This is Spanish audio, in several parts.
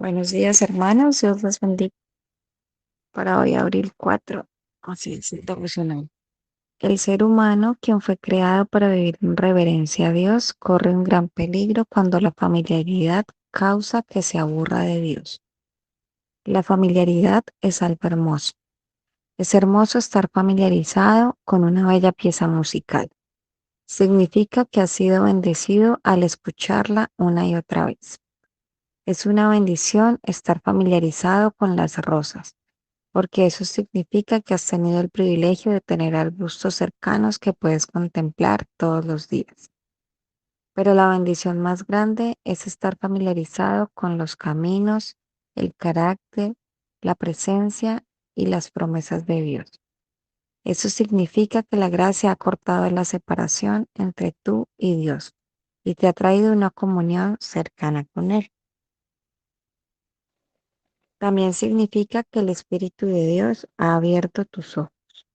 Buenos días, hermanos. Dios los bendiga. Para hoy, abril 4. Así es, el devocional. El ser humano, quien fue creado para vivir en reverencia a Dios, corre un gran peligro cuando la familiaridad causa que se aburra de Dios. La familiaridad es algo hermoso. Es hermoso estar familiarizado con una bella pieza musical. Significa que has sido bendecido al escucharla una y otra vez. Es una bendición estar familiarizado con las rosas, porque eso significa que has tenido el privilegio de tener arbustos cercanos que puedes contemplar todos los días. Pero la bendición más grande es estar familiarizado con los caminos, el carácter, la presencia y las promesas de Dios. Eso significa que la gracia ha cortado la separación entre tú y Dios y te ha traído una comunión cercana con Él. También significa que el Espíritu de Dios ha abierto tus ojos,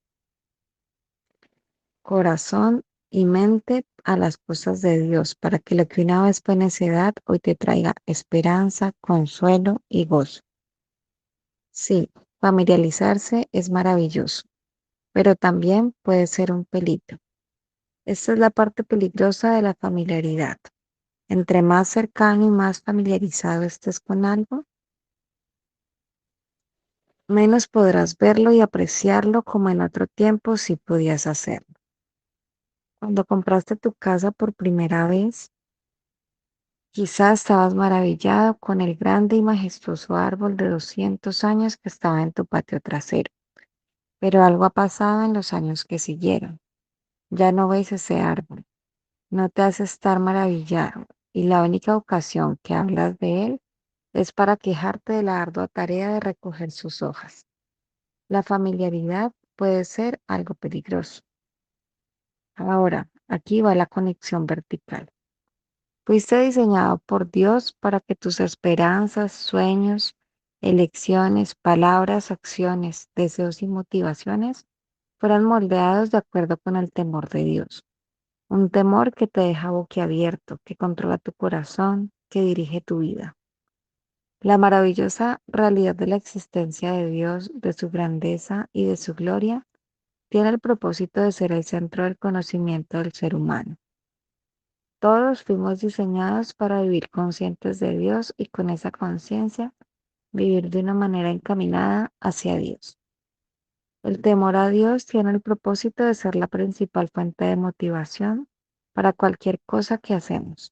corazón y mente a las cosas de Dios, para que lo que una vez fue necedad hoy te traiga esperanza, consuelo y gozo. Sí, familiarizarse es maravilloso, pero también puede ser un peligro. Esta es la parte peligrosa de la familiaridad. Entre más cercano y más familiarizado estés con algo, menos podrás verlo y apreciarlo como en otro tiempo si podías hacerlo. Cuando compraste tu casa por primera vez, quizás estabas maravillado con el grande y majestuoso árbol de 200 años que estaba en tu patio trasero, pero algo ha pasado en los años que siguieron. Ya no ves ese árbol, no te hace estar maravillado y la única ocasión que hablas de él es para quejarte de la ardua tarea de recoger sus hojas. La familiaridad puede ser algo peligroso. Ahora, aquí va la conexión vertical. Fuiste diseñado por Dios para que tus esperanzas, sueños, elecciones, palabras, acciones, deseos y motivaciones fueran moldeados de acuerdo con el temor de Dios. Un temor que te deja boquiabierto, que controla tu corazón, que dirige tu vida. La maravillosa realidad de la existencia de Dios, de su grandeza y de su gloria, tiene el propósito de ser el centro del conocimiento del ser humano. Todos fuimos diseñados para vivir conscientes de Dios y con esa conciencia vivir de una manera encaminada hacia Dios. El temor a Dios tiene el propósito de ser la principal fuente de motivación para cualquier cosa que hacemos.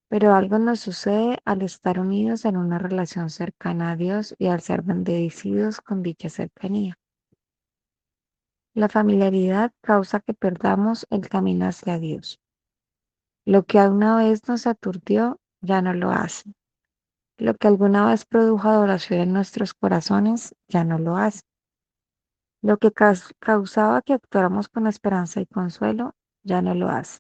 Pero algo nos sucede al estar unidos en una relación cercana a Dios y al ser bendecidos con dicha cercanía. La familiaridad causa que perdamos el camino hacia Dios. Lo que alguna vez nos aturdió ya no lo hace. Lo que alguna vez produjo adoración en nuestros corazones ya no lo hace. Lo que causaba que actuáramos con esperanza y consuelo ya no lo hace.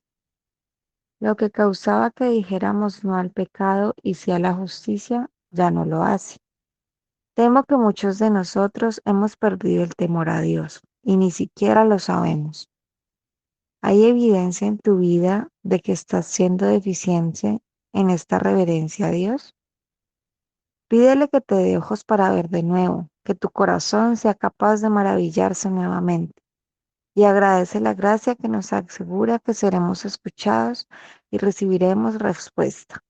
Lo que causaba que dijéramos no al pecado y sí a la justicia ya no lo hace. Temo que muchos de nosotros hemos perdido el temor a Dios y ni siquiera lo sabemos. ¿Hay evidencia en tu vida de que estás siendo deficiente en esta reverencia a Dios? Pídele que te dé ojos para ver de nuevo, que tu corazón sea capaz de maravillarse nuevamente y agradece la gracia que nos asegura que seremos escuchados y recibiremos respuesta.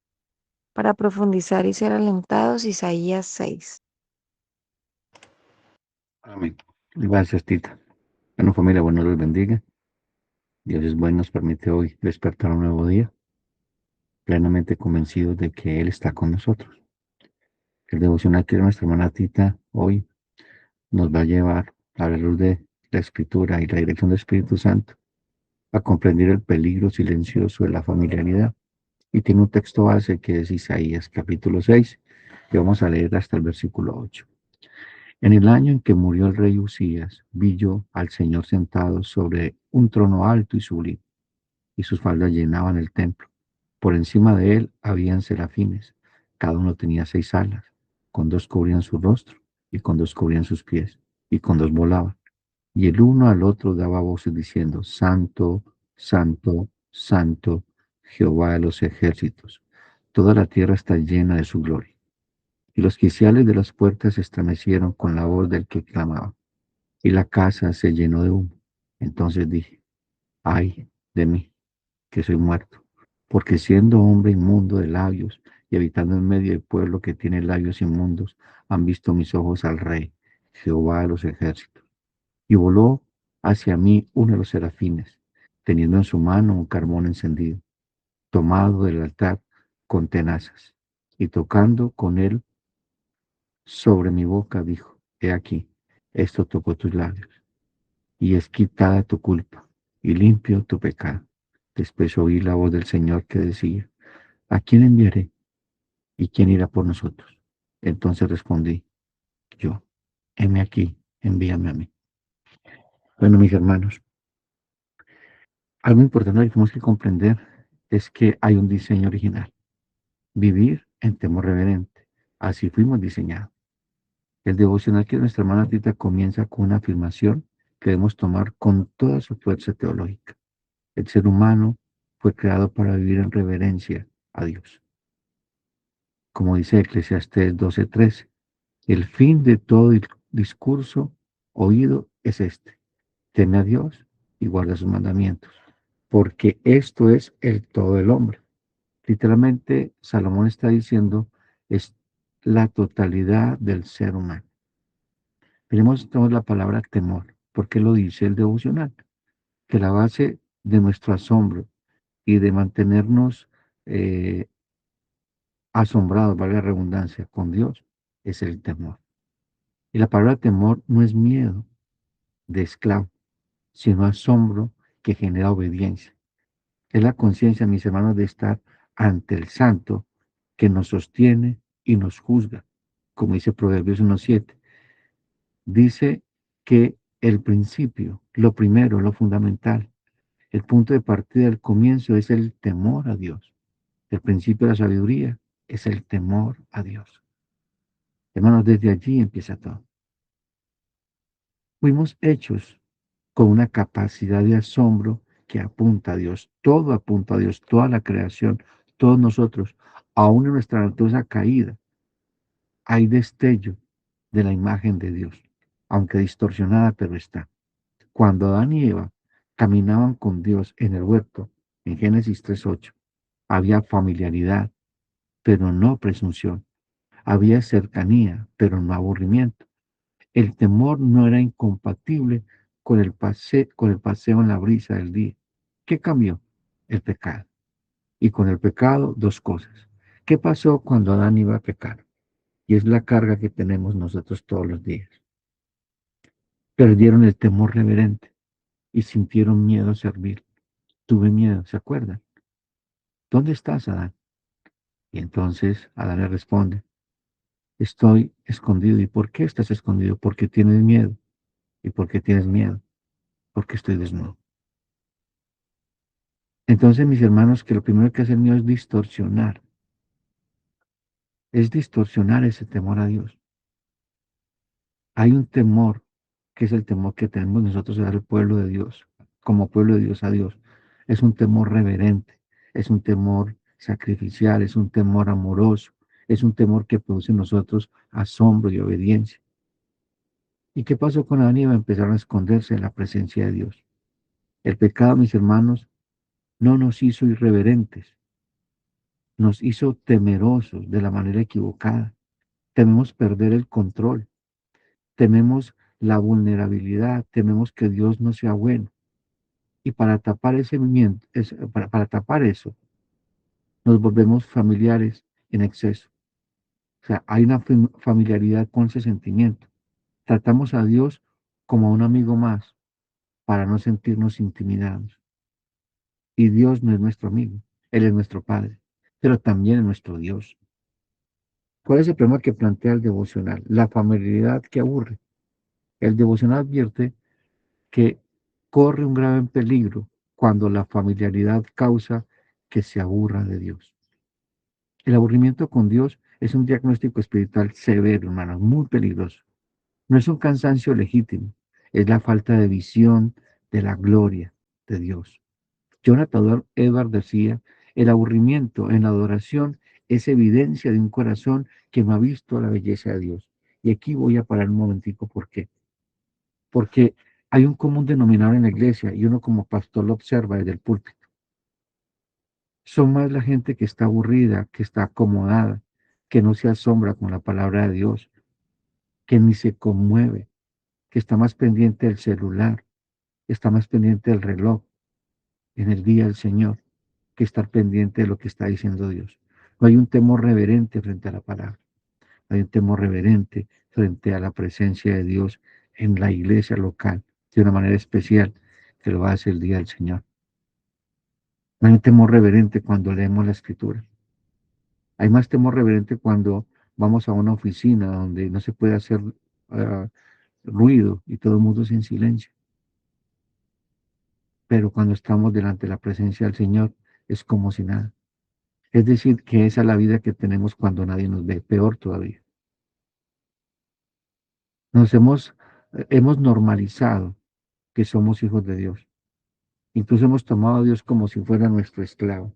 Para profundizar y ser alentados, Isaías 6. Amén. Gracias, Tita. Bueno, familia, bueno, los bendiga. Dios es bueno, nos permite hoy despertar un nuevo día, plenamente convencidos de que Él está con nosotros. El devocional que nuestra hermana Tita hoy nos va a llevar a la luz de la Escritura y la dirección del Espíritu Santo a comprender el peligro silencioso de la familiaridad. Y tiene un texto base que es Isaías capítulo 6, que vamos a leer hasta el versículo 8. En el año en que murió el rey Usías, vi yo al Señor sentado sobre un trono alto y sublime, y sus faldas llenaban el templo. Por encima de él habían serafines, cada uno tenía 6 alas, con dos cubrían su rostro, y con dos cubrían sus pies, y con dos volaban. Y el uno al otro daba voces diciendo, Santo, Santo, Santo, Jehová de los ejércitos, toda la tierra está llena de su gloria. Y los quiciales de las puertas se estremecieron con la voz del que clamaba, y la casa se llenó de humo. Entonces dije, ay de mí, que soy muerto, porque siendo hombre inmundo de labios y habitando en medio del pueblo que tiene labios inmundos, han visto mis ojos al Rey, Jehová de los ejércitos. Y voló hacia mí uno de los serafines, teniendo en su mano un carbón encendido, tomado del altar con tenazas, y tocando con él sobre mi boca, dijo, he aquí, esto tocó tus labios, y es quitada tu culpa, y limpio tu pecado. Después oí la voz del Señor que decía, ¿a quién enviaré? ¿Y quién irá por nosotros? Entonces respondí, yo, heme aquí, envíame a mí. Bueno, mis hermanos, algo importante que tenemos que comprender es que hay un diseño original, vivir en temor reverente. Así fuimos diseñados. El devocional que nuestra hermana Tita comienza con una afirmación que debemos tomar con toda su fuerza teológica. El ser humano fue creado para vivir en reverencia a Dios. Como dice Eclesiastés 12:13, el fin de todo discurso oído es este: teme a Dios y guarda sus mandamientos, porque esto es el todo del hombre. Literalmente, Salomón está diciendo, es la totalidad del ser humano. Tenemos entonces la palabra temor, porque lo dice el devocional, que la base de nuestro asombro y de mantenernos eh, asombrados, valga la redundancia, con Dios, es el temor. Y la palabra temor no es miedo de esclavo, sino asombro que genera obediencia. Es la conciencia, mis hermanos, de estar ante el Santo que nos sostiene y nos juzga. Como dice Proverbios 1:7, dice que el principio, lo primero, lo fundamental, el punto de partida, el comienzo es el temor a Dios. El principio de la sabiduría es el temor a Dios. Hermanos, desde allí empieza todo. Fuimos hechos con una capacidad de asombro que apunta a Dios. Todo apunta a Dios, toda la creación, todos nosotros, aún en nuestra naturaleza caída, hay destello de la imagen de Dios, aunque distorsionada, pero está. Cuando Adán y Eva caminaban con Dios en el huerto, en Génesis 3:8, había familiaridad, pero no presunción. Había cercanía, pero no aburrimiento. El temor no era incompatible con el paseo en la brisa del día. ¿Qué cambió? El pecado. Y con el pecado, dos cosas. ¿Qué pasó cuando Adán iba a pecar? Y es la carga que tenemos nosotros todos los días. Perdieron el temor reverente y sintieron miedo a servir. Tuve miedo, ¿se acuerdan? ¿Dónde estás, Adán? Y entonces Adán le responde, estoy escondido. ¿Y por qué estás escondido? Porque tienes miedo. ¿Y por qué tienes miedo? Porque estoy desnudo. Entonces, mis hermanos, que lo primero que hace el mío es distorsionar ese temor a Dios. Hay un temor, que es el temor que tenemos nosotros al pueblo de Dios, como pueblo de Dios a Dios. Es un temor reverente, es un temor sacrificial, es un temor amoroso, es un temor que produce en nosotros asombro y obediencia. ¿Y qué pasó con Adán y Eva? Empezaron a esconderse en la presencia de Dios. El pecado, mis hermanos, no nos hizo irreverentes, nos hizo temerosos de la manera equivocada. Tememos perder el control, tememos la vulnerabilidad, tememos que Dios no sea bueno. Y para tapar para tapar eso, nos volvemos familiares en exceso. O sea, hay una familiaridad con ese sentimiento. Tratamos a Dios como a un amigo más para no sentirnos intimidados. Y Dios no es nuestro amigo, Él es nuestro Padre, pero también es nuestro Dios. ¿Cuál es el problema que plantea el devocional? La familiaridad que aburre. El devocional advierte que corre un grave peligro cuando la familiaridad causa que se aburra de Dios. El aburrimiento con Dios es un diagnóstico espiritual severo, hermanos, muy peligroso. No es un cansancio legítimo, es la falta de visión de la gloria de Dios. Jonathan Edward decía, el aburrimiento en la adoración es evidencia de un corazón que no ha visto la belleza de Dios. Y aquí voy a parar un momentico, ¿por qué? Porque hay un común denominador en la iglesia y uno como pastor lo observa desde el púlpito. Son más la gente que está aburrida, que está acomodada, que no se asombra con la palabra de Dios, que ni se conmueve, que está más pendiente del celular, está más pendiente del reloj en el día del Señor, que estar pendiente de lo que está diciendo Dios. No hay un temor reverente frente a la palabra, hay un temor reverente frente a la presencia de Dios en la iglesia local, de una manera especial, que lo hace el día del Señor. No hay un temor reverente cuando leemos la escritura. Hay más temor reverente cuando vamos a una oficina donde no se puede hacer uh, ruido y todo el mundo es en silencio. Pero cuando estamos delante de la presencia del Señor, es como si nada. Es decir, que esa es la vida que tenemos cuando nadie nos ve, peor todavía. Nos hemos normalizado que somos hijos de Dios. Incluso hemos tomado a Dios como si fuera nuestro esclavo,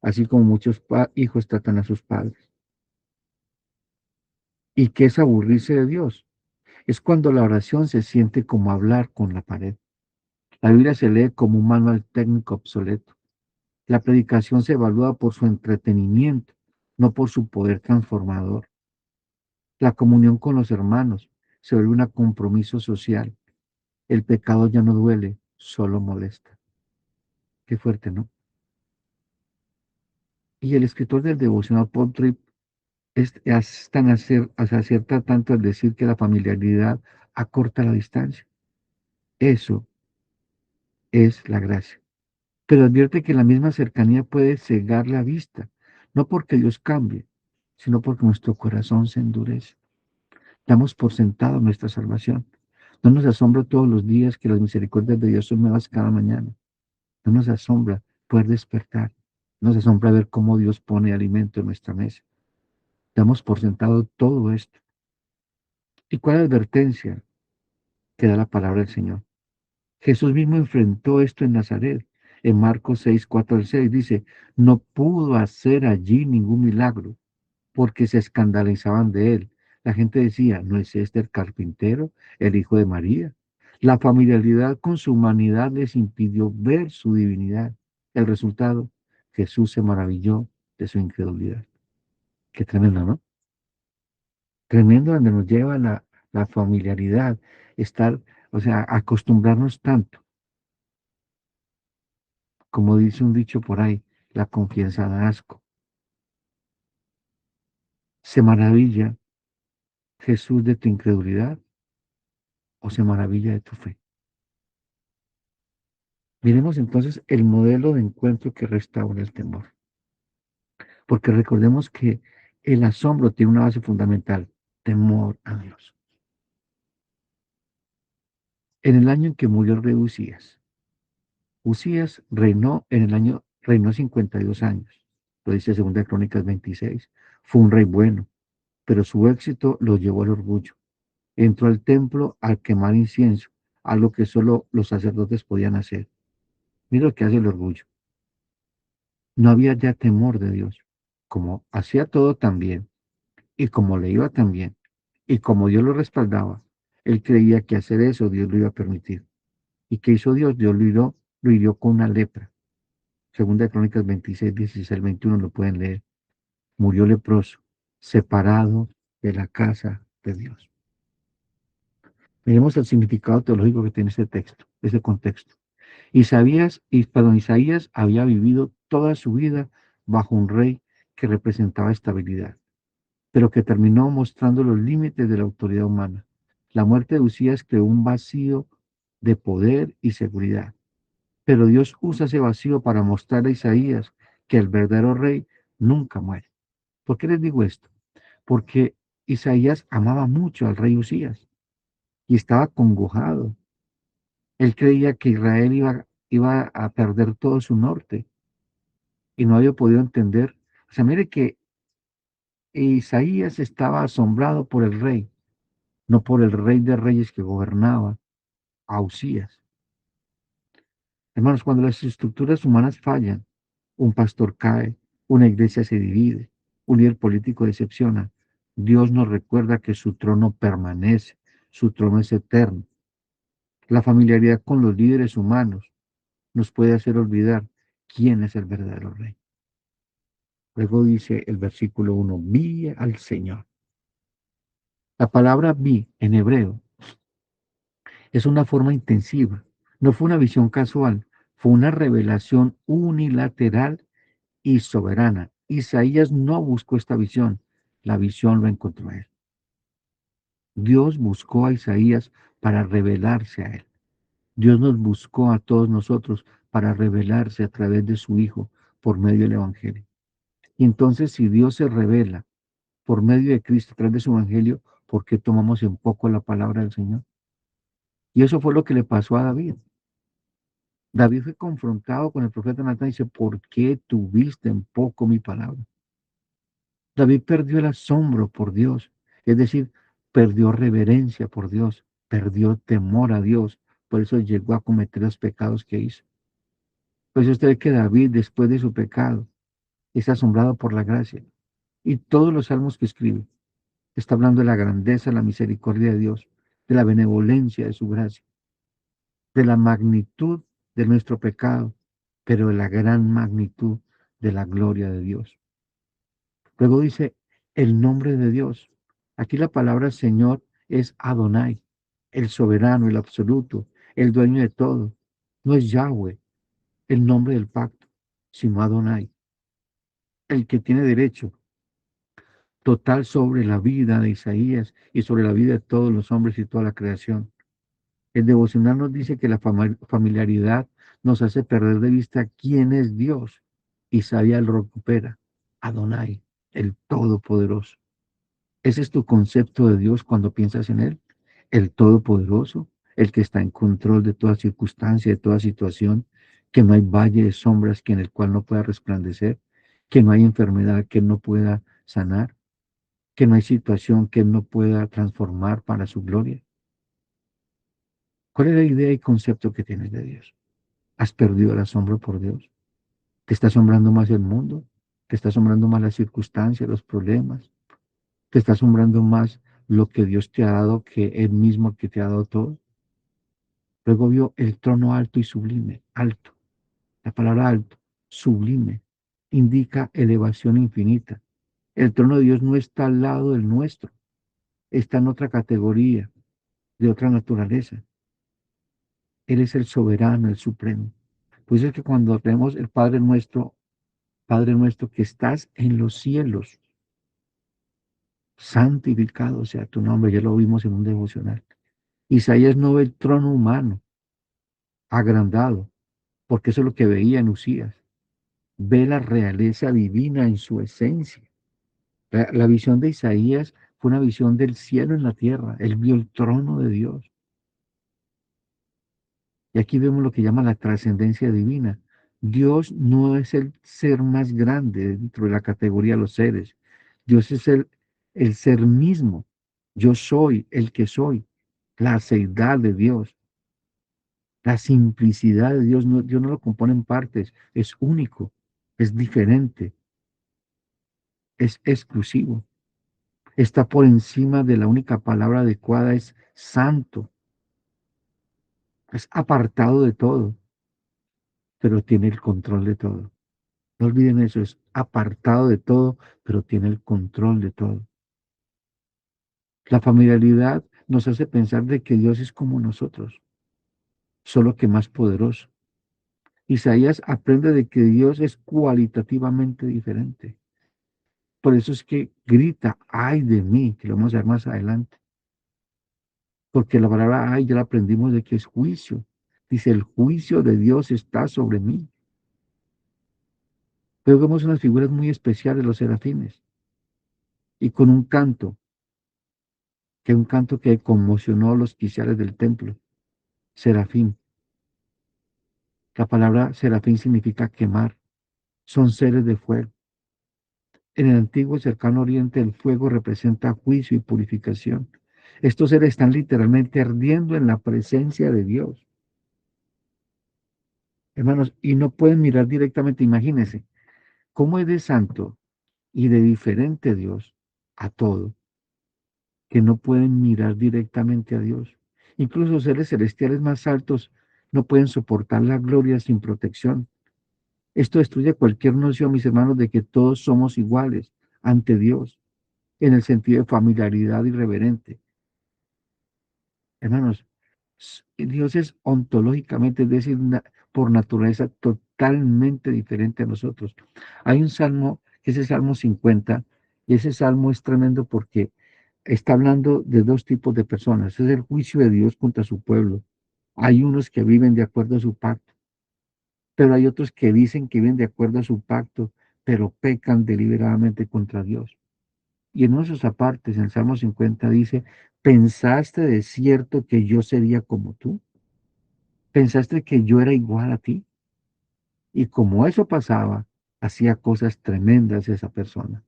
así como muchos hijos tratan a sus padres. ¿Y qué es aburrirse de Dios? Es cuando la oración se siente como hablar con la pared. La Biblia se lee como un manual técnico obsoleto. La predicación se evalúa por su entretenimiento, no por su poder transformador. La comunión con los hermanos se vuelve un compromiso social. El pecado ya no duele, solo molesta. Qué fuerte, ¿no? Y el escritor del devocional Paul Tripp acierta tanto al decir que la familiaridad acorta la distancia. Eso es la gracia. Pero advierte que la misma cercanía puede cegar la vista, no porque Dios cambie, sino porque nuestro corazón se endurece. Damos por sentado nuestra salvación. No nos asombra todos los días que las misericordias de Dios son nuevas cada mañana. No nos asombra poder despertar. Nos asombra ver cómo Dios pone alimento en nuestra mesa. Damos por sentado todo esto. ¿Y cuál advertencia que da la palabra del Señor? Jesús mismo enfrentó esto en Nazaret. En Marcos 6, 4 al 6 dice, no pudo hacer allí ningún milagro porque se escandalizaban de él. La gente decía, ¿no es este el carpintero, el hijo de María? La familiaridad con su humanidad les impidió ver su divinidad. El resultado, Jesús se maravilló de su incredulidad. Qué tremendo, ¿no? Tremendo donde nos lleva la familiaridad, estar, o sea, acostumbrarnos tanto. Como dice un dicho por ahí, la confianza da asco. ¿Se maravilla Jesús de tu incredulidad o se maravilla de tu fe? Miremos entonces el modelo de encuentro que restaura el temor, porque recordemos que el asombro tiene una base fundamental, temor a Dios. En el año en que murió el rey Usías reinó 52 años, lo dice 2 Crónicas 26. Fue un rey bueno, pero su éxito lo llevó al orgullo. Entró al templo a quemar incienso, algo que solo los sacerdotes podían hacer. Mira lo que hace el orgullo. No había ya temor de Dios. Como hacía todo tan bien, y como le iba tan bien, y como Dios lo respaldaba, él creía que hacer eso Dios lo iba a permitir. ¿Y qué hizo Dios? Dios lo hirió con una lepra. 2 Crónicas 26, 16 al 21 lo pueden leer. Murió leproso, separado de la casa de Dios. Miremos el significado teológico que tiene este texto, este contexto. Isaías había vivido toda su vida bajo un rey que representaba estabilidad, pero que terminó mostrando los límites de la autoridad humana. La muerte de Usías creó un vacío de poder y seguridad, pero Dios usa ese vacío para mostrar a Isaías que el verdadero rey nunca muere. ¿Por qué les digo esto? Porque Isaías amaba mucho al rey Usías y estaba congojado. Él creía que Israel iba a perder todo su norte y no había podido entender. O sea, mire que Isaías estaba asombrado por el rey, no por el rey de reyes que gobernaba a Usías. Hermanos, cuando las estructuras humanas fallan, un pastor cae, Una iglesia se divide, un líder político decepciona. Dios nos recuerda que su trono permanece, su trono es eterno. La familiaridad con los líderes humanos nos puede hacer olvidar quién es el verdadero rey. Luego dice el versículo 1, vi al Señor. La palabra vi en hebreo es una forma intensiva. No fue una visión casual, fue una revelación unilateral y soberana. Isaías no buscó esta visión, la visión lo encontró a él. Dios buscó a Isaías para revelarse a él. Dios nos buscó a todos nosotros para revelarse a través de su Hijo por medio del Evangelio. Y entonces, si Dios se revela por medio de Cristo a través de su Evangelio, ¿por qué tomamos en poco la palabra del Señor? Y eso fue lo que le pasó a David. David fue confrontado con el profeta Natán y dice, ¿por qué tuviste en poco mi palabra? David perdió el asombro por Dios, es decir, perdió reverencia por Dios, perdió temor a Dios, por eso llegó a cometer los pecados que hizo. Pues usted ve que David, después de su pecado, es asombrado por la gracia. Y todos los salmos que escribe, está hablando de la grandeza, la misericordia de Dios, de la benevolencia de su gracia, de la magnitud de nuestro pecado, pero de la gran magnitud de la gloria de Dios. Luego dice el nombre de Dios. Aquí la palabra Señor es Adonai, el soberano, el absoluto, el dueño de todo. No es Yahweh, el nombre del pacto, sino Adonai, el que tiene derecho total sobre la vida de Isaías y sobre la vida de todos los hombres y toda la creación. El devocional nos dice que la familiaridad nos hace perder de vista quién es Dios. Isaías lo recupera, Adonai, el Todopoderoso. Ese es tu concepto de Dios cuando piensas en Él, el Todopoderoso, el que está en control de toda circunstancia, de toda situación, que no hay valle de sombras que en el cual no pueda resplandecer, que no hay enfermedad que no pueda sanar, que no hay situación que Él no pueda transformar para su gloria. ¿Cuál es la idea y concepto que tienes de Dios? ¿Has perdido el asombro por Dios? ¿Te está asombrando más el mundo? ¿Te está asombrando más las circunstancias, los problemas? ¿Te está asombrando más lo que Dios te ha dado que Él mismo que te ha dado todo? Luego vio el trono alto y sublime, alto. La palabra alto, sublime, indica elevación infinita. El trono de Dios no está al lado del nuestro, está en otra categoría, de otra naturaleza. Él es el soberano, el supremo. Pues es que cuando vemos el Padre nuestro que estás en los cielos, santificado sea tu nombre, ya lo vimos en un devocional. Isaías no ve el trono humano agrandado, porque eso es lo que veía en Usías. Ve la realeza divina en su esencia. La visión de Isaías fue una visión del cielo en la tierra. Él vio el trono de Dios. Y aquí vemos lo que llama la trascendencia divina. Dios no es el ser más grande dentro de la categoría de los seres. Dios es el ser mismo. Yo soy el que soy. La seidad de Dios. La simplicidad de Dios. Dios no lo compone en partes. Es único. Es diferente. Es exclusivo. Está por encima de la única palabra adecuada. Es santo. Es apartado de todo. Pero tiene el control de todo. No olviden eso, es apartado de todo, pero tiene el control de todo. La familiaridad nos hace pensar de que Dios es como nosotros, solo que más poderoso. Isaías aprende de que Dios es cualitativamente diferente. Por eso es que grita, ay de mí, que lo vamos a ver más adelante. Porque la palabra ay ya la aprendimos de que es juicio. Dice, el juicio de Dios está sobre mí. Pero vemos unas figuras muy especiales, los serafines, y con un canto que un canto que conmocionó a los quiciales del templo. Serafín. La palabra serafín significa quemar. Son seres de fuego. En el antiguo y cercano oriente el fuego representa juicio y purificación. Estos seres están literalmente ardiendo en la presencia de Dios. Hermanos, y no pueden mirar directamente, imagínense. ¿Cómo es de santo y de diferente Dios a todo, que no pueden mirar directamente a Dios? Incluso los seres celestiales más altos no pueden soportar la gloria sin protección. Esto destruye cualquier noción, mis hermanos, de que todos somos iguales ante Dios, en el sentido de familiaridad irreverente. Hermanos, Dios es ontológicamente, es decir, por naturaleza totalmente diferente a nosotros. Hay un salmo, que es el Salmo 50, y ese salmo es tremendo porque está hablando de dos tipos de personas. Es el juicio de Dios contra su pueblo. Hay unos que viven de acuerdo a su pacto, pero hay otros que dicen que viven de acuerdo a su pacto, pero pecan deliberadamente contra Dios. Y en esos apartes, en el Salmo 50 dice, ¿pensaste de cierto que yo sería como tú? ¿Pensaste que yo era igual a ti? Y como eso pasaba, hacía cosas tremendas esa persona.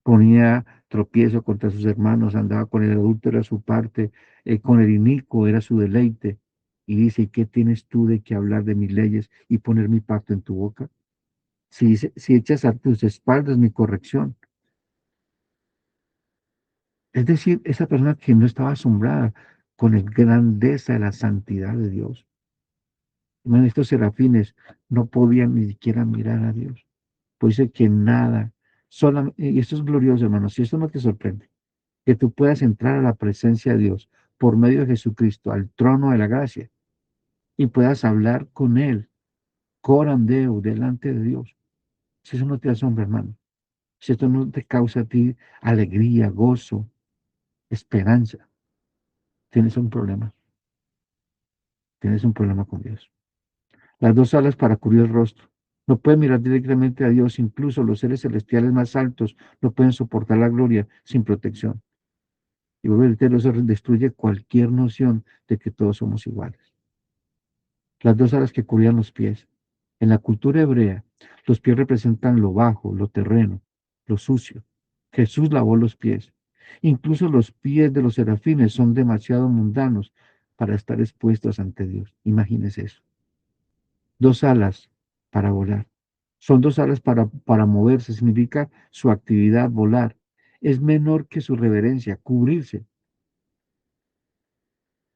Ponía tropiezo contra sus hermanos, andaba con el adúltero a su parte, con el inicuo era su deleite. Y dice, ¿y qué tienes tú de que hablar de mis leyes y poner mi pacto en tu boca? Si echas a tus espaldas mi corrección. Es decir, esa persona que no estaba asombrada con la grandeza de la santidad de Dios. Bueno, estos serafines no podían ni siquiera mirar a Dios. Pues dice que nada, solamente, y esto es glorioso, hermanos, si esto no te sorprende, que tú puedas entrar a la presencia de Dios por medio de Jesucristo, al trono de la gracia, y puedas hablar con Él, corandeo, delante de Dios. Si eso no te asombra, hermano, si esto no te causa a ti alegría, gozo, esperanza, tienes un problema, tienes un problema con Dios. Las dos alas para cubrir el rostro. No pueden mirar directamente a Dios, incluso los seres celestiales más altos no pueden soportar la gloria sin protección. Y obviamente eso destruye cualquier noción de que todos somos iguales. Las dos alas que cubrían los pies. En la cultura hebrea, los pies representan lo bajo, lo terreno, lo sucio. Jesús lavó los pies. Incluso los pies de los serafines son demasiado mundanos para estar expuestos ante Dios. Imagínese eso. Dos alas para volar. Son dos alas para moverse, significa su actividad, volar. Es menor que su reverencia, cubrirse.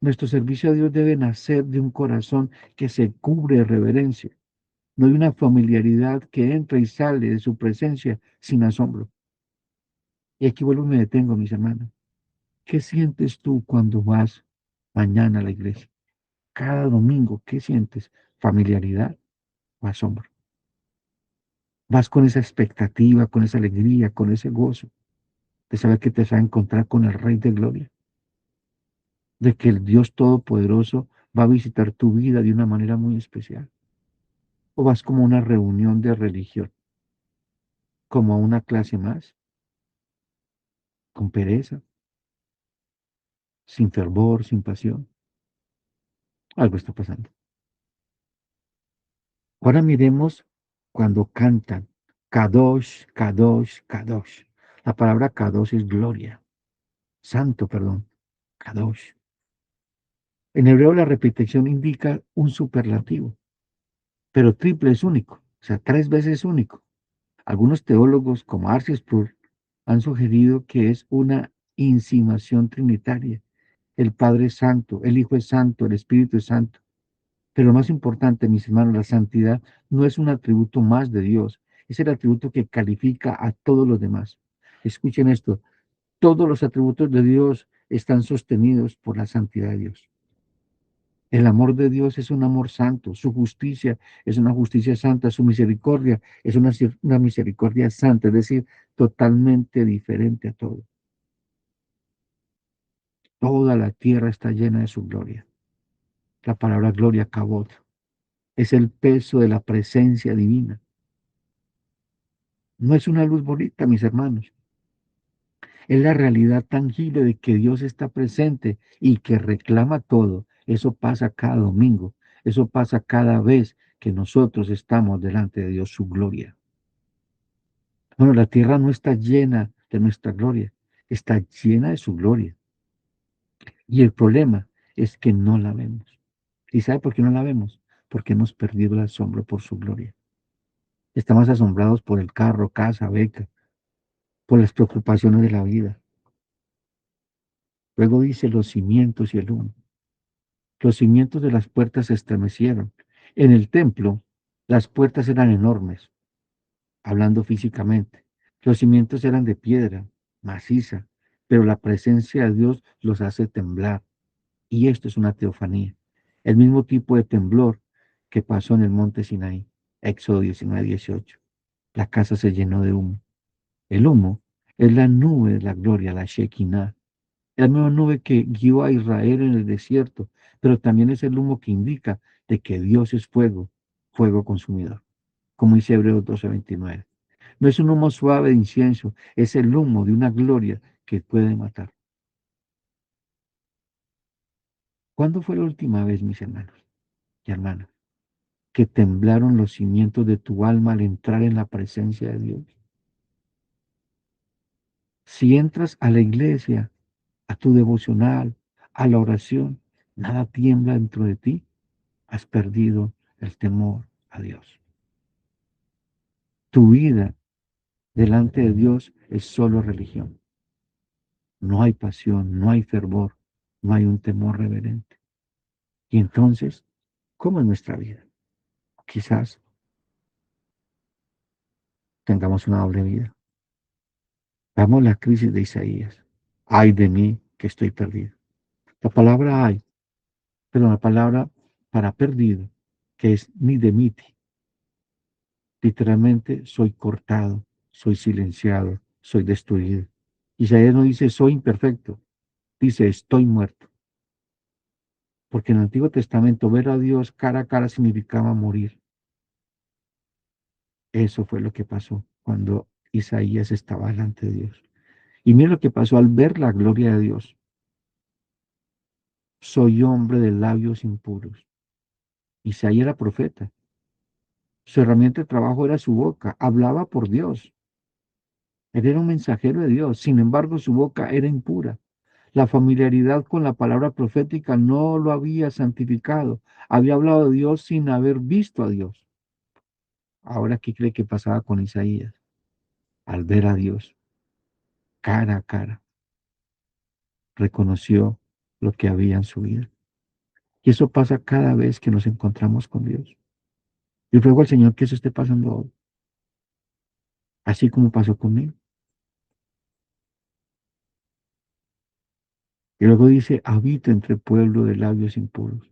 Nuestro servicio a Dios debe nacer de un corazón que se cubre de reverencia, no de una familiaridad que entra y sale de su presencia sin asombro. Y aquí vuelvo y me detengo, mis hermanos. ¿Qué sientes tú cuando vas mañana a la iglesia? Cada domingo, ¿qué sientes? ¿Familiaridad o asombro? Vas con esa expectativa, con esa alegría, con ese gozo de saber que te vas a encontrar con el Rey de Gloria, de que el Dios Todopoderoso va a visitar tu vida de una manera muy especial. O vas como una reunión de religión, como a una clase más, con pereza, sin fervor, sin pasión. Algo está pasando. Ahora miremos cuando cantan Kadosh, Kadosh, Kadosh. La palabra Kadosh es gloria, santo, perdón, Kadosh. En hebreo la repetición indica un superlativo, pero triple es único, o sea, tres veces único. Algunos teólogos, como Arce Sproul, han sugerido que es una insinuación trinitaria. El Padre es santo, el Hijo es santo, el Espíritu es santo. Pero lo más importante, mis hermanos, la santidad no es un atributo más de Dios, es el atributo que califica a todos los demás. Escuchen esto, todos los atributos de Dios están sostenidos por la santidad de Dios. El amor de Dios es un amor santo, su justicia es una justicia santa, su misericordia es una misericordia santa, es decir, totalmente diferente a todo. Toda la tierra está llena de su gloria. La palabra gloria, kabod, es el peso de la presencia divina. No es una luz bonita, mis hermanos. Es la realidad tangible de que Dios está presente y que reclama todo. Eso pasa cada domingo. Eso pasa cada vez que nosotros estamos delante de Dios, su gloria. Bueno, la tierra no está llena de nuestra gloria, está llena de su gloria. Y el problema es que no la vemos. ¿Y sabe por qué no la vemos? Porque hemos perdido el asombro por su gloria. Estamos asombrados por el carro, casa, beca, por las preocupaciones de la vida. Luego dice los cimientos y el humo. Los cimientos de las puertas se estremecieron. En el templo, las puertas eran enormes, hablando físicamente. Los cimientos eran de piedra, maciza, pero la presencia de Dios los hace temblar. Y esto es una teofanía. El mismo tipo de temblor que pasó en el monte Sinaí, Éxodo 19:18. La casa se llenó de humo. El humo es la nube de la gloria, la Shekinah. La misma nube que guió a Israel en el desierto, pero también es el humo que indica de que Dios es fuego, fuego consumidor, como dice Hebreos 12:29. No es un humo suave de incienso, es el humo de una gloria que puede matar. ¿Cuándo fue la última vez, mis hermanos y hermanas, que temblaron los cimientos de tu alma al entrar en la presencia de Dios? Si entras a la iglesia, a tu devocional, a la oración, nada tiembla dentro de ti, has perdido el temor a Dios. Tu vida delante de Dios es solo religión. No hay pasión, no hay fervor, no hay un temor reverente. Y entonces, ¿cómo es nuestra vida? Quizás tengamos una doble vida. Vamos la crisis de Isaías. Ay de mí que estoy perdido. La palabra ay, pero la palabra para perdido, que es midemiti. Literalmente soy cortado, soy silenciado, soy destruido. Isaías no dice soy imperfecto, dice estoy muerto. Porque en el Antiguo Testamento ver a Dios cara a cara significaba morir. Eso fue lo que pasó cuando Isaías estaba delante de Dios. Y mira lo que pasó al ver la gloria de Dios. Soy hombre de labios impuros. Isaías era profeta. Su herramienta de trabajo era su boca. Hablaba por Dios. Él era un mensajero de Dios. Sin embargo, su boca era impura. La familiaridad con la palabra profética no lo había santificado. Había hablado de Dios sin haber visto a Dios. Ahora, ¿qué cree que pasaba con Isaías? Al ver a Dios cara a cara, reconoció lo que había en su vida. Y eso pasa cada vez que nos encontramos con Dios. Yo ruego al Señor que eso esté pasando hoy, así como pasó conmigo. Y luego dice, habito entre pueblo de labios impuros.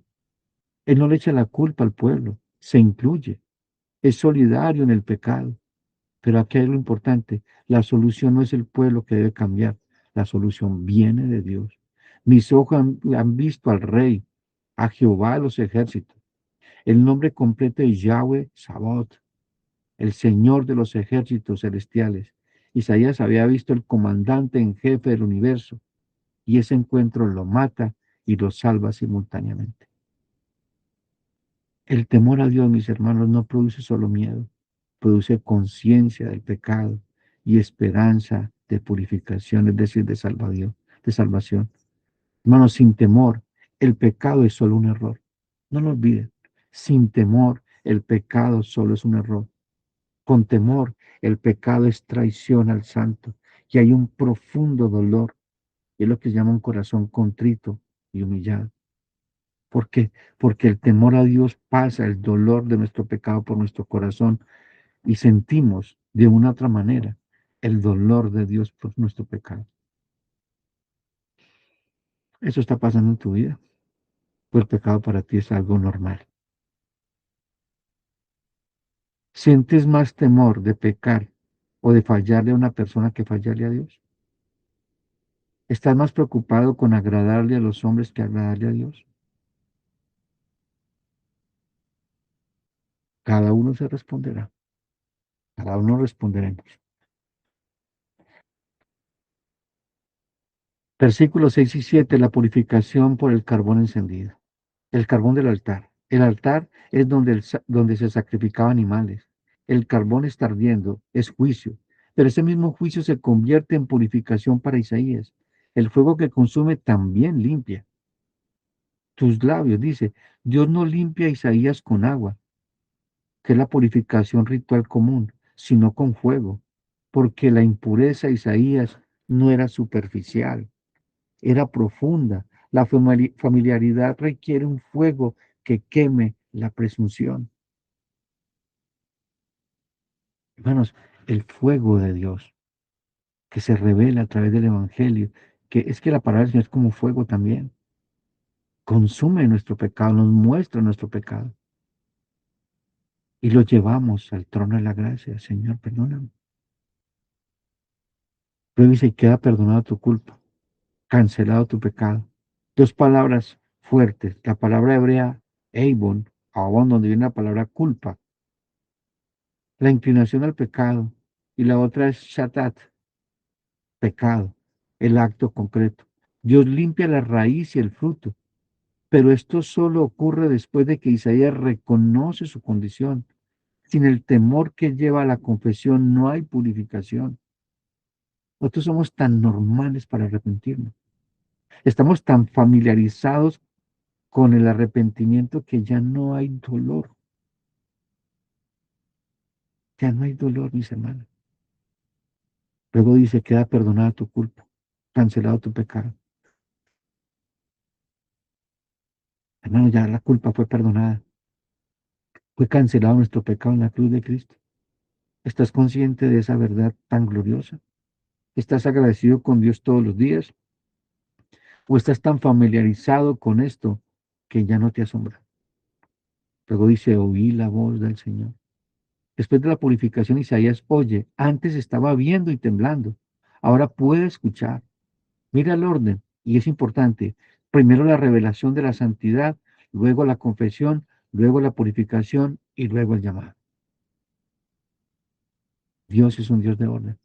Él no le echa la culpa al pueblo, se incluye, es solidario en el pecado. Pero aquí hay lo importante, la solución no es el pueblo que debe cambiar, la solución viene de Dios. Mis ojos han visto al Rey, a Jehová de los ejércitos. El nombre completo es Yahweh Sabaoth, el Señor de los ejércitos celestiales. Isaías había visto el comandante en jefe del universo y ese encuentro lo mata y lo salva simultáneamente. El temor a Dios, mis hermanos, no produce solo miedo, produce conciencia del pecado y esperanza de purificación, es decir, de salvación. Hermanos, sin temor, el pecado es solo un error. No lo olviden. Sin temor, el pecado solo es un error. Con temor, el pecado es traición al santo y hay un profundo dolor. Y es lo que se llama un corazón contrito y humillado. ¿Por qué? Porque el temor a Dios pasa el dolor de nuestro pecado por nuestro corazón y sentimos de una otra manera el dolor de Dios por nuestro pecado. Eso está pasando en tu vida. Pues el pecado para ti es algo normal. ¿Sientes más temor de pecar o de fallarle a una persona que fallarle a Dios? ¿Estás más preocupado con agradarle a los hombres que agradarle a Dios? Cada uno se responderá. Cada uno responderemos. Versículos 6 y 7, la purificación por el carbón encendido. El carbón del altar. El altar es donde se sacrificaban animales. El carbón está ardiendo, es juicio. Pero ese mismo juicio se convierte en purificación para Isaías. El fuego que consume también limpia. Tus labios, dice, Dios no limpia a Isaías con agua. que es la purificación ritual común, sino con fuego, porque la impureza, Isaías, no era superficial, era profunda. La familiaridad requiere un fuego que queme la presunción. Hermanos, el fuego de Dios que se revela a través del Evangelio, que es que la palabra del Señor es como fuego también, consume nuestro pecado, nos muestra nuestro pecado y lo llevamos al trono de la gracia. Señor, perdóname. Luego dice, queda perdonada tu culpa, cancelado tu pecado. Dos palabras fuertes, la palabra hebrea, eibon, abon, donde viene la palabra culpa, la inclinación al pecado, y la otra es shatat, pecado, el acto concreto. Dios limpia la raíz y el fruto, pero esto solo ocurre después de que Isaías reconoce su condición. Sin el temor que lleva a la confesión no hay purificación. Nosotros somos tan normales para arrepentirnos. Estamos tan familiarizados con el arrepentimiento que ya no hay dolor. Ya no hay dolor, mis hermanos. Luego dice, queda perdonada tu culpa, cancelado tu pecado. Hermano, ya la culpa fue perdonada. Fue cancelado nuestro pecado en la cruz de Cristo. ¿Estás consciente de esa verdad tan gloriosa? ¿Estás agradecido con Dios todos los días? ¿O estás tan familiarizado con esto que ya no te asombra? Luego dice, oí la voz del Señor. Después de la purificación, Isaías oye, antes estaba viendo y temblando, ahora puede escuchar. Mira el orden, y es importante. Primero la revelación de la santidad, luego la confesión, luego la purificación y luego el llamado. Dios es un Dios de orden.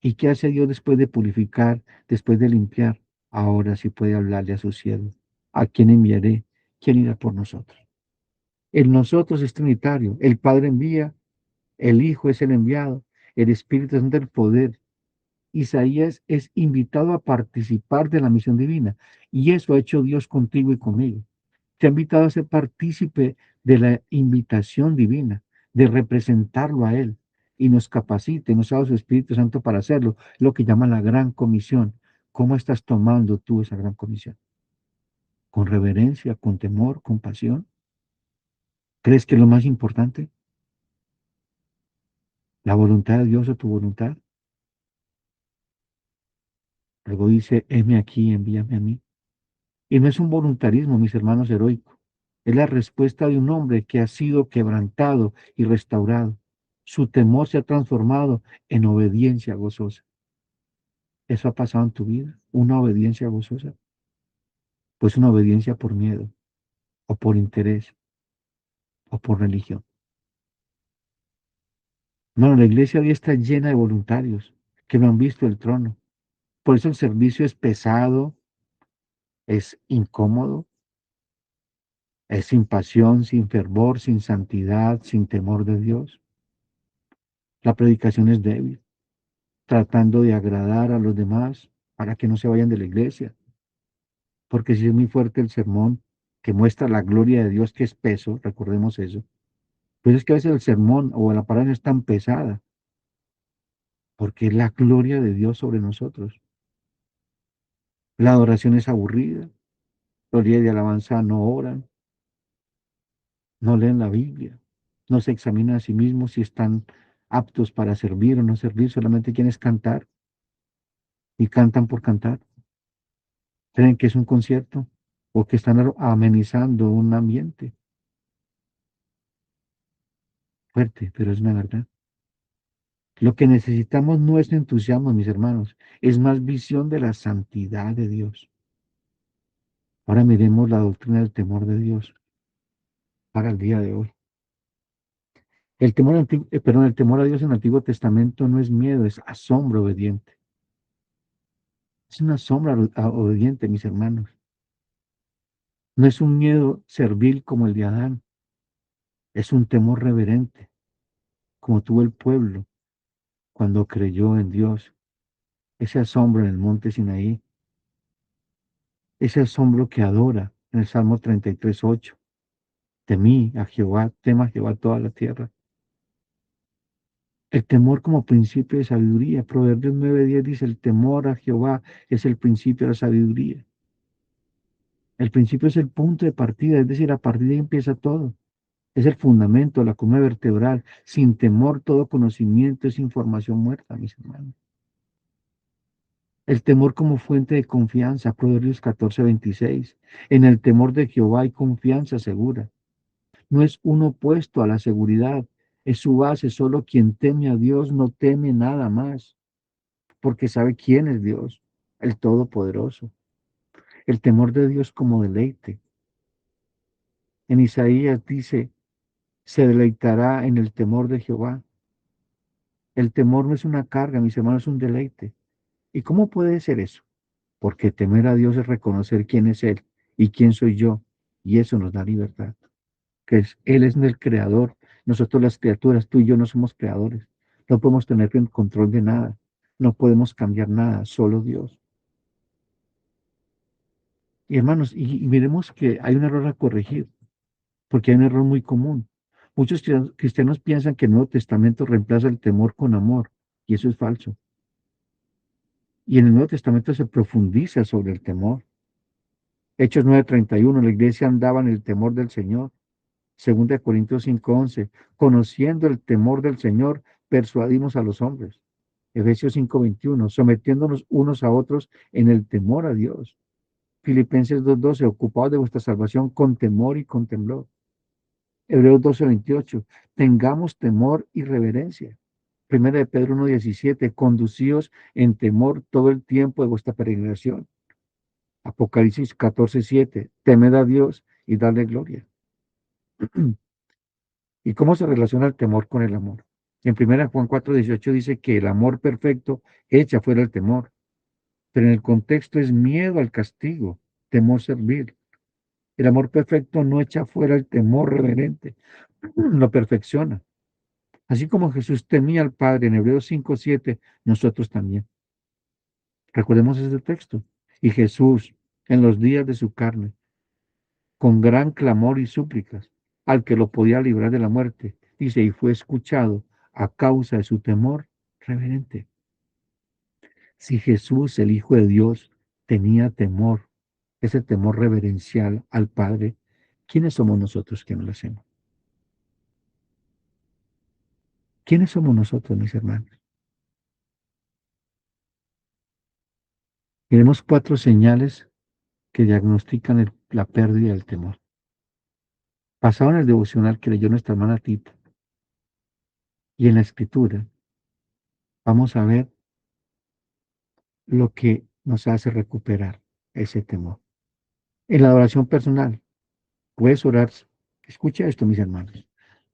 ¿Y qué hace Dios después de purificar, después de limpiar? Ahora sí puede hablarle a su siervo. ¿A quién enviaré? ¿Quién irá por nosotros? El nosotros es trinitario. El Padre envía, el Hijo es el enviado, el Espíritu Santo el poder. Isaías es invitado a participar de la misión divina y eso ha hecho Dios contigo y conmigo. Te ha invitado a ser partícipe de la invitación divina, de representarlo a Él y nos capacite, nos ha dado su Espíritu Santo para hacerlo, lo que llama la gran comisión. ¿Cómo estás tomando tú esa gran comisión? ¿Con reverencia, con temor, con pasión? ¿Crees que es lo más importante? ¿La voluntad de Dios o tu voluntad? Luego dice, heme aquí, envíame a mí. Y no es un voluntarismo, mis hermanos, heroico. Es la respuesta de un hombre que ha sido quebrantado y restaurado. Su temor se ha transformado en obediencia gozosa. ¿Eso ha pasado en tu vida? ¿Una obediencia gozosa? Pues una obediencia por miedo, o por interés, o por religión. No, la iglesia hoy está llena de voluntarios que no han visto el trono. Por eso el servicio es pesado, es incómodo, es sin pasión, sin fervor, sin santidad, sin temor de Dios. La predicación es débil, tratando de agradar a los demás para que no se vayan de la iglesia. Porque si es muy fuerte el sermón que muestra la gloria de Dios, que es peso, recordemos eso. Pues es que a veces el sermón o la palabra es tan pesada, porque es la gloria de Dios sobre nosotros. La adoración es aburrida, los días de alabanza no oran, no leen la Biblia, no se examinan a sí mismos si están aptos para servir o no servir, solamente quieren cantar y cantan por cantar. Creen que es un concierto o que están amenizando un ambiente fuerte, pero es una verdad. Lo que necesitamos no es entusiasmo, mis hermanos, es más visión de la santidad de Dios. Ahora miremos la doctrina del temor de Dios para el día de hoy. El temor a Dios en el Antiguo Testamento no es miedo, es asombro obediente. Es una sombra obediente, mis hermanos. No es un miedo servil como el de Adán, es un temor reverente, como tuvo el pueblo cuando creyó en Dios. Ese asombro en el monte Sinaí, ese asombro que adora en el Salmo 33:8. Temí a Jehová, tema a Jehová toda la tierra. El temor como principio de sabiduría. Proverbios 9:10 dice, el temor a Jehová es el principio de la sabiduría. El principio es el punto de partida, es decir, a partir de ahí empieza todo. Es el fundamento, la columna vertebral. Sin temor, todo conocimiento es información muerta, mis hermanos. El temor como fuente de confianza, Proverbios 14:26. En el temor de Jehová hay confianza segura. No es un opuesto a la seguridad, es su base. Solo quien teme a Dios no teme nada más, porque sabe quién es Dios, el Todopoderoso. El temor de Dios como deleite. En Isaías dice, se deleitará en el temor de Jehová. El temor no es una carga, mis hermanos, es un deleite. ¿Y cómo puede ser eso? Porque temer a Dios es reconocer quién es Él y quién soy yo, y eso nos da libertad. Él es el creador, nosotros las criaturas, tú y yo no somos creadores, no podemos tener el control de nada, no podemos cambiar nada, solo Dios. Y hermanos, y miremos que hay un error a corregir, porque hay un error muy común. Muchos cristianos piensan que el Nuevo Testamento reemplaza el temor con amor, y eso es falso. Y en el Nuevo Testamento se profundiza sobre el temor. Hechos 9:31, la iglesia andaba en el temor del Señor. Segunda de Corintios 5:11, conociendo el temor del Señor, persuadimos a los hombres. Efesios 5:21, sometiéndonos unos a otros en el temor a Dios. Filipenses 2:12, ocupados de vuestra salvación con temor y con temblor. Hebreos 12:28, tengamos temor y reverencia. Primera de Pedro 1:17, conducíos en temor todo el tiempo de vuestra peregrinación. Apocalipsis 14:7, temed a Dios y darle gloria. ¿Y cómo se relaciona el temor con el amor? En 1 Juan 4:18 dice que el amor perfecto echa fuera el temor, pero en el contexto es miedo al castigo, temor servil. El amor perfecto no echa fuera el temor reverente, lo perfecciona. Así como Jesús temía al Padre en Hebreos 5:7, nosotros también. Recordemos ese texto. Y Jesús, en los días de su carne, con gran clamor y súplicas, al que lo podía librar de la muerte, dice, y fue escuchado a causa de su temor reverente. Si Jesús, el Hijo de Dios, tenía temor, ese temor reverencial al Padre, ¿quiénes somos nosotros que no lo hacemos? ¿Quiénes somos nosotros, mis hermanos? Tenemos cuatro señales que diagnostican la pérdida del temor. Basado en el devocional que leyó nuestra hermana Tita y en la escritura, vamos a ver lo que nos hace recuperar ese temor. En la oración personal, puedes orar, escucha esto, mis hermanos,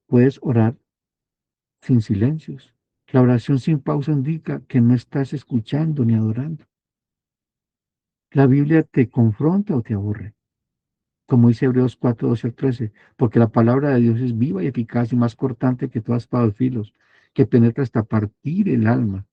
puedes orar sin silencios. La oración sin pausa indica que no estás escuchando ni adorando. La Biblia te confronta o te aburre, como dice Hebreos 4:12 al 13, porque la palabra de Dios es viva y eficaz y más cortante que todas espada de filos, que penetra hasta partir el alma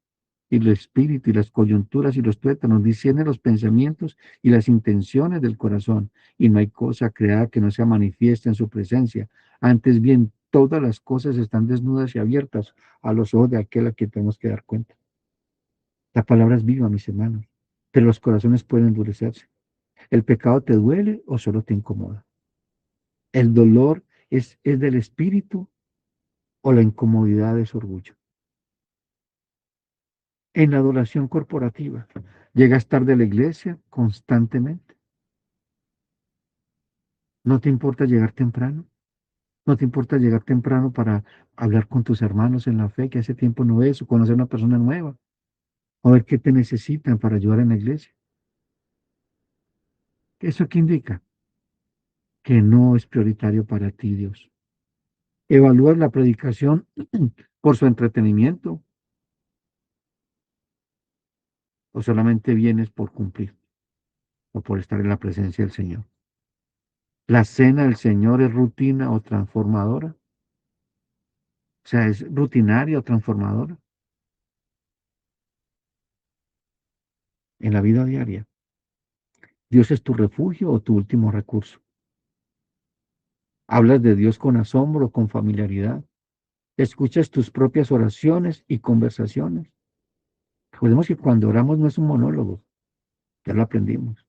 y el espíritu y las coyunturas y los tuétanos, discierne los pensamientos y las intenciones del corazón, y no hay cosa creada que no sea manifiesta en su presencia. Antes bien, todas las cosas están desnudas y abiertas a los ojos de aquel a quien tenemos que dar cuenta. La palabra es viva, mis hermanos, pero los corazones pueden endurecerse. ¿El pecado te duele o solo te incomoda? ¿El dolor es del espíritu o la incomodidad es orgullo? En la adoración corporativa, llegas tarde a la iglesia constantemente. ¿No te importa llegar temprano? ¿No te importa llegar temprano para hablar con tus hermanos en la fe que hace tiempo no ves o conocer a una persona nueva? O ver qué te necesitan para ayudar en la iglesia. ¿Eso qué indica? Que no es prioritario para ti, Dios. Evalúas la predicación por su entretenimiento o solamente vienes por cumplir o por estar en la presencia del Señor. La cena del Señor es rutina o transformadora. O sea, es rutinaria o transformadora en la vida diaria. Dios es tu refugio o tu último recurso. Hablas de Dios con asombro, con familiaridad. Escuchas tus propias oraciones y conversaciones. Recordemos que cuando oramos no es un monólogo, ya lo aprendimos,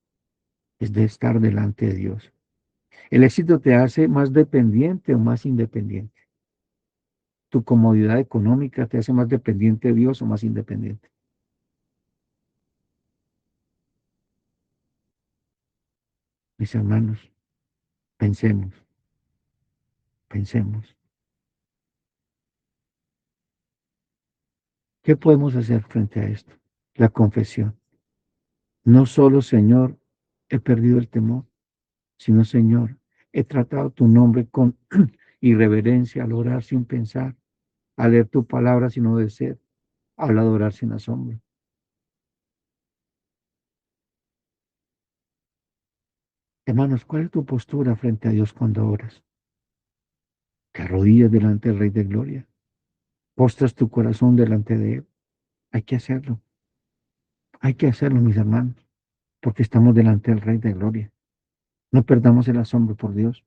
es de estar delante de Dios. El éxito te hace más dependiente o más independiente. Tu comodidad económica te hace más dependiente de Dios o más independiente. Mis hermanos, pensemos, pensemos. ¿Qué podemos hacer frente a esto? La confesión. No solo, Señor, he perdido el temor, sino, Señor, he tratado tu nombre con irreverencia al orar sin pensar, al leer tu palabra sin obedecer, al adorar sin asombro. Hermanos, ¿cuál es tu postura frente a Dios cuando oras? ¿Te arrodillas delante del Rey de Gloria? ¿Postras tu corazón delante de Él? Hay que hacerlo. Hay que hacerlo, mis hermanos, porque estamos delante del Rey de Gloria. No perdamos el asombro por Dios.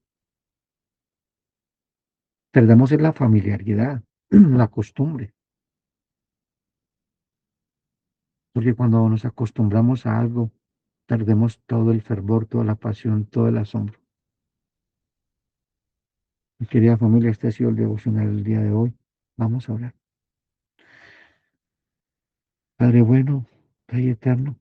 Perdamos en la familiaridad, la costumbre. Porque cuando nos acostumbramos a algo, perdemos todo el fervor, toda la pasión, todo el asombro. Mi querida familia, este ha sido el devocional del día de hoy. Vamos a orar. Padre bueno, Rey eterno,